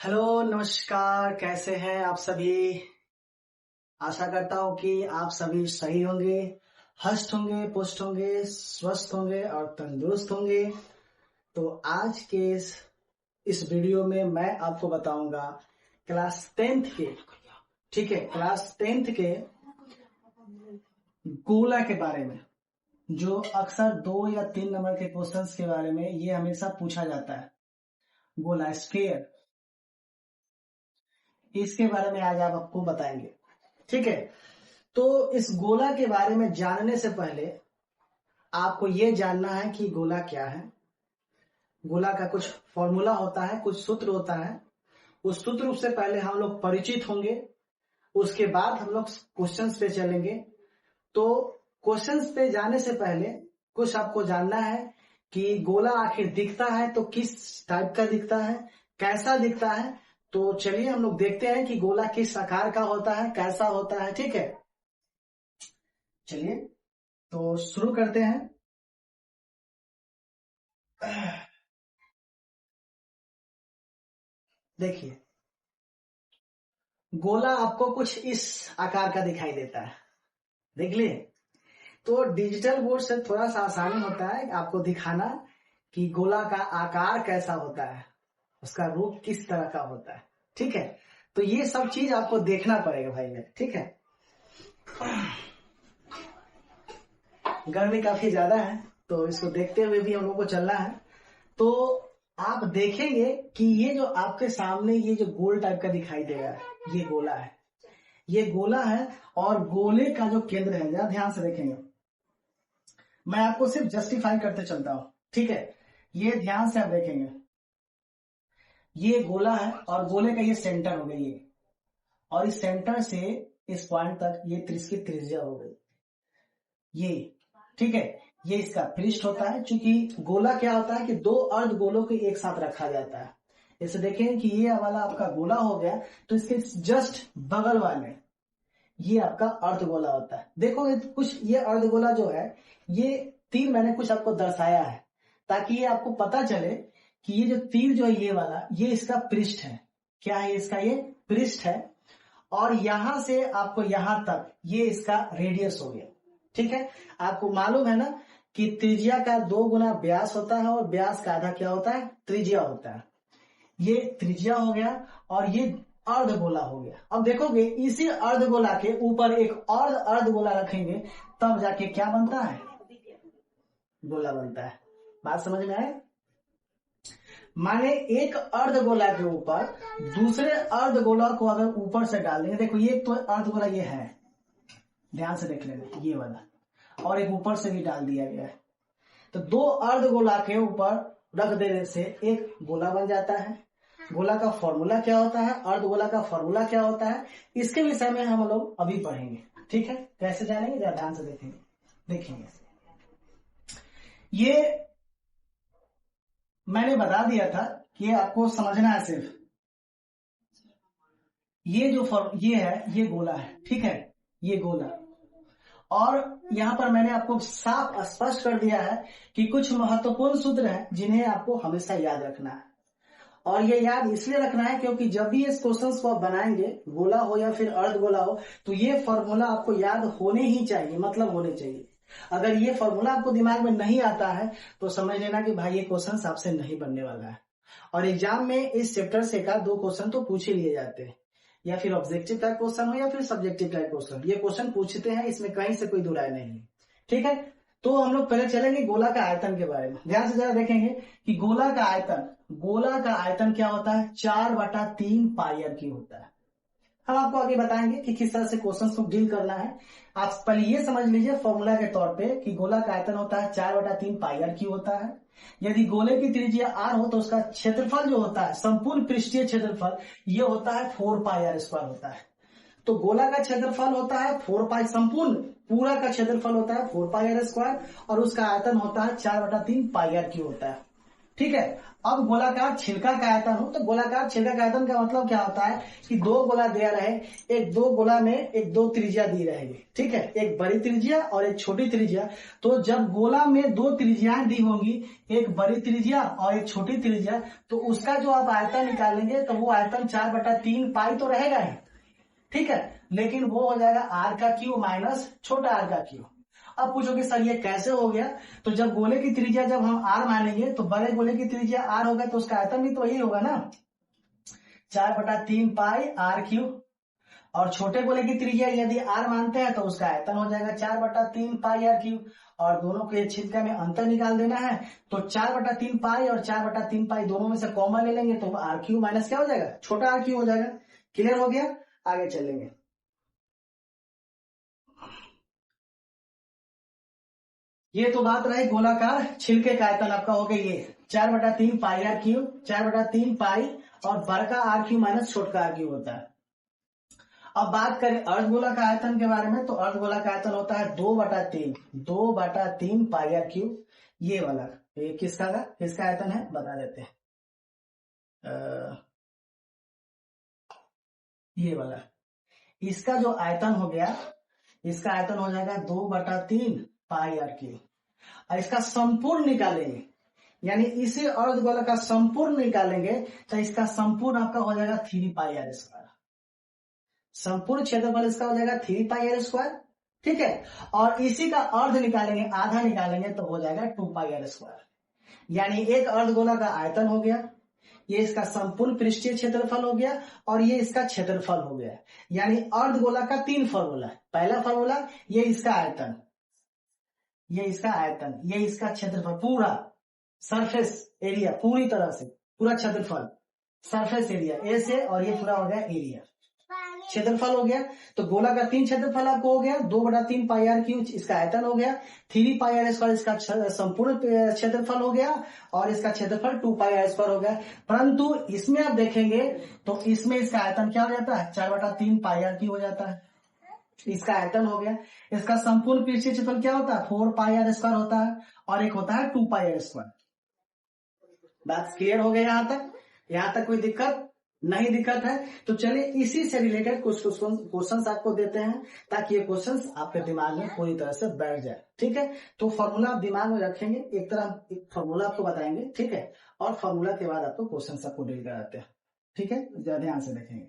Hello, नमस्कार। कैसे हैं आप सभी? आशा करता हूँ कि आप सभी सही होंगे, हष्ट होंगे, पुष्ट होंगे, स्वस्थ होंगे और तंदुरुस्त होंगे। तो आज के इस वीडियो में मैं आपको बताऊंगा क्लास 10th के, ठीक है, क्लास 10th के गोला के बारे में, जो अक्सर 2 या 3 नंबर के क्वेश्चंस के बारे में ये हमेशा पूछा जाता है। गोला, स्फीयर, इसके बारे में आज आप आपको बताएंगे, ठीक है। तो इस गोला के बारे में जानने से पहले आपको यह जानना है कि गोला क्या है। गोला का कुछ फॉर्मूला होता है, कुछ सूत्र होता है। उस सूत्र से पहले हम लोग परिचित होंगे, उसके बाद हम लोग क्वेश्चंस पे चलेंगे। तो क्वेश्चंस पे जाने से पहले कुछ आपको जानना है कि गोला आखिर दिखता है तो किस टाइप का दिखता है, कैसा दिखता है। तो चलिए हम लोग देखते हैं कि गोला किस आकार का होता है, कैसा होता है, ठीक है। चलिए तो शुरू करते हैं। देखिए, गोला आपको कुछ इस आकार का दिखाई देता है, देख लिए। तो डिजिटल बोर्ड से थोड़ा सा आसानी होता है आपको दिखाना कि गोला का आकार कैसा होता है, उसका रूप किस तरह का होता है, ठीक है। तो ये सब चीज आपको देखना पड़ेगा भाई मेरे, ठीक है। गर्मी काफी ज्यादा है तो इसको देखते हुए भी हम लोग को चलना है। तो आप देखेंगे कि ये जो आपके सामने ये जो गोल टाइप का दिखाई दे रहा है, ये गोला है, ये गोला है। और गोले का जो केंद्र है, जरा ध्यान से देखेंगे, मैं आपको सिर्फ जस्टिफाई करते चलता हूं, ठीक है। ये ध्यान से आप देखेंगे, ये गोला है और गोले का ये सेंटर हो गई ये, और इस सेंटर से इस पॉइंट तक ये इसकी त्रिज्या हो गई ये, ठीक है। ये इसका पृष्ठ होता है। क्योंकि गोला क्या होता है कि 2 अर्ध गोलों को एक साथ रखा जाता है। जैसे देखें कि ये वाला आपका गोला हो गया, तो इसके जस्ट बगल वाले ये आपका अर्धगोला होता है। देखोगे तो कुछ ये अर्धगोला जो है, ये तीर मैंने कुछ आपको दर्शाया है ताकि ये आपको पता चले कि ये जो तीर जो है ये वाला, ये इसका पृष्ठ है। क्या है इसका? ये पृष्ठ है। और यहां से आपको यहां तक ये इसका रेडियस हो गया, ठीक है। आपको मालूम है ना कि त्रिज्या का 2 गुना व्यास होता है और व्यास का आधा क्या होता है? त्रिज्या होता है। ये त्रिज्या हो गया और ये अर्धगोला हो गया। अब देखोगे इसी अर्धगोला के ऊपर एक और अर्धगोला रखेंगे तब जाके क्या बनता है? गोला बनता है। बात समझ में आए? माने एक अर्धगोला के ऊपर दूसरे अर्धगोला को अगर ऊपर से डाल देंगे, देखो ये तो अर्धगोला ये है, ध्यान से देख लेना, ये वाला, और एक ऊपर से भी डाल दिया गया है। तो 2 अर्धगोला के ऊपर रख देने से एक गोला बन जाता है। गोला का फॉर्मूला क्या होता है, अर्धगोला का फॉर्मूला क्या होता है, इसके विषय में हम लोग अभी पढ़ेंगे, ठीक है। कैसे जानेंगे, जरा ध्यान से देखेंगे। ये मैंने बता दिया था कि आपको समझना है सिर्फ ये जो ये है, ये गोला है, ठीक है, ये गोला। और यहां पर मैंने आपको साफ स्पष्ट कर दिया है कि कुछ महत्वपूर्ण सूत्र हैं जिन्हें आपको हमेशा याद रखना है। और ये याद इसलिए रखना है क्योंकि जब भी इस क्वेश्चंस को आप बनाएंगे, गोला हो या फिर अर्धगोला हो, तो ये फॉर्मूला आपको याद होने ही चाहिए, मतलब होने चाहिए। अगर ये फॉर्मूला आपको दिमाग में नहीं आता है तो समझ लेना कि भाई ये क्वेश्चन आपसे नहीं बनने वाला है। और एग्जाम में इस चैप्टर से का 2 क्वेश्चन तो पूछ ही लिए जाते हैं, या फिर ऑब्जेक्टिव टाइप क्वेश्चन हो या फिर सब्जेक्टिव टाइप क्वेश्चन, ये क्वेश्चन पूछते हैं, इसमें कहीं से कोई दुराय नहीं है, ठीक है। तो हम लोग पहले चलेंगे गोला का आयतन के बारे में। ध्यान से जरा देखेंगे कि गोला का आयतन क्या होता है? 4/3 पाई r क्यूब होता है। हम आपको आगे बताएंगे कि किस तरह से क्वेश्चन को डील करना है। आप पहले ये समझ लीजिए फॉर्मूला के तौर पे कि गोला का आयतन होता है 4/3 पाई r क्यूब होता है। यदि गोले की त्रिज्या r हो तो उसका क्षेत्रफल जो होता है, संपूर्ण पृष्ठीय क्षेत्रफल, ये होता है 4 पाई r स्क्वायर होता है। तो गोला का क्षेत्रफल होता है 4 पाई, संपूर्ण पूरा का क्षेत्रफल होता है 4 पाई r स्क्वायर, और उसका आयतन होता है 4/3 पाई r क्यूब होता है, ठीक है। अब गोलाकार छिलका का आयतन हो, तो गोलाकार छिलका का आयतन का मतलब क्या होता है कि दो गोला दिया रहे, एक दो गोला में एक दो त्रिज्या दी रहेगी, ठीक है, एक बड़ी त्रिज्या और एक छोटी त्रिज्या। तो जब गोला में दो त्रिज्याएं दी होंगी, एक बड़ी त्रिज्या और एक छोटी त्रिज्या, तो उसका जो आप आयतन निकालेंगे तो वो आयतन 4/3 पाई तो रहेगा ही, ठीक है, लेकिन वो हो जाएगा आर का क्यू माइनस छोटा आर का क्यू। अब पूछोगे सर ये कैसे हो गया, तो जब गोले की त्रिज्या जब हम आर मानेंगे तो बड़े गोले की त्रिज्या आर होगा तो उसका आयतन भी तो यही होगा ना, 4/3 पाई आर क्यू। और छोटे गोले की त्रिज्या यदि आर मानते हैं तो उसका आयतन हो जाएगा 4/3 पाई आर क्यू। और दोनों के छिलका में अंतर निकाल देना है, तो 4/3 पाई और 4/3 पाई दोनों में से कॉमन ले लेंगे तो आर क्यू माइनस क्या हो जाएगा, छोटा आर क्यू हो जाएगा। क्लियर हो गया, आगे चलेंगे। ये तो बात रही गोलाकार छिलके का आयतन आपका हो गया ये 4/3 पाई आर क्यू, 4/3 पाई और बड़का आर क्यू माइनस छोटका आर क्यू होता है। अब बात करें अर्धगोला का आयतन के बारे में, तो अर्धगोला का आयतन होता है 2/3 पाई आर क्यू। ये वाला ये किसका आयतन है बता देते हैं, ये वाला इसका जो आयतन हो गया, इसका आयतन हो जाएगा 2/3 पाई आर क्यू। और इसका संपूर्ण निकालेंगे, यानी इसे अर्धगोला का संपूर्ण निकालेंगे तो इसका संपूर्ण आपका हो जाएगा 3 पाई आर स्क्वायर। संपूर्ण क्षेत्रफल इसका हो जाएगा 3 पाई आर स्क्वायर, ठीक है। और इसी का अर्ध निकालेंगे, आधा निकालेंगे तो हो जाएगा 2 पाई आर स्क्वायर। यानी एक अर्धगोला का आयतन हो गया, ये इसका संपूर्ण पृष्ठीय क्षेत्रफल हो गया और ये इसका क्षेत्रफल हो गया। यानी अर्धगोला का 3 फॉर्मूला। पहला फॉर्मूला ये इसका आयतन, ये इसका आयतन, ये इसका क्षेत्रफल, पूरा सरफेस एरिया, पूरी तरह से पूरा क्षेत्रफल सरफेस एरिया ए से, और ये पूरा हो गया एरिया, क्षेत्रफल हो गया। तो गोला का 3 क्षेत्रफल आपको हो गया, 2/3 पाई आर क्यू इसका आयतन हो गया, 3 पाई आर स्क्वायर इसका संपूर्ण क्षेत्रफल हो गया और इसका क्षेत्रफल 2 पाई आर स्क्वायर हो गया। परंतु इसमें आप देखेंगे तो इसमें इसका आयतन क्या हो जाता है, 4/3 पाई आर क्यू हो जाता है, इसका आयतन हो गया। इसका संपूर्ण पृष्ठीय क्षेत्रफल क्या होता है, 4 पाई आर स्क्वायर होता है और एक होता है 2 पाई आर स्क्वायर। बात क्लियर हो गया यहां तक कोई दिक्कत नहीं दिक्कत है। तो चलिए इसी से रिलेटेड कुछ क्वेश्चंस आपको देते हैं ताकि ये क्वेश्चंस आपके दिमाग में पूरी तरह से बैठ जाए, ठीक है। तो फॉर्मूला आप दिमाग में रखेंगे, एक फॉर्मूला आपको बताएंगे, ठीक है, और फॉर्मूला के बाद आपको क्वेश्चन आपको डील कराते हैं, ठीक है, ध्यान से देखेंगे।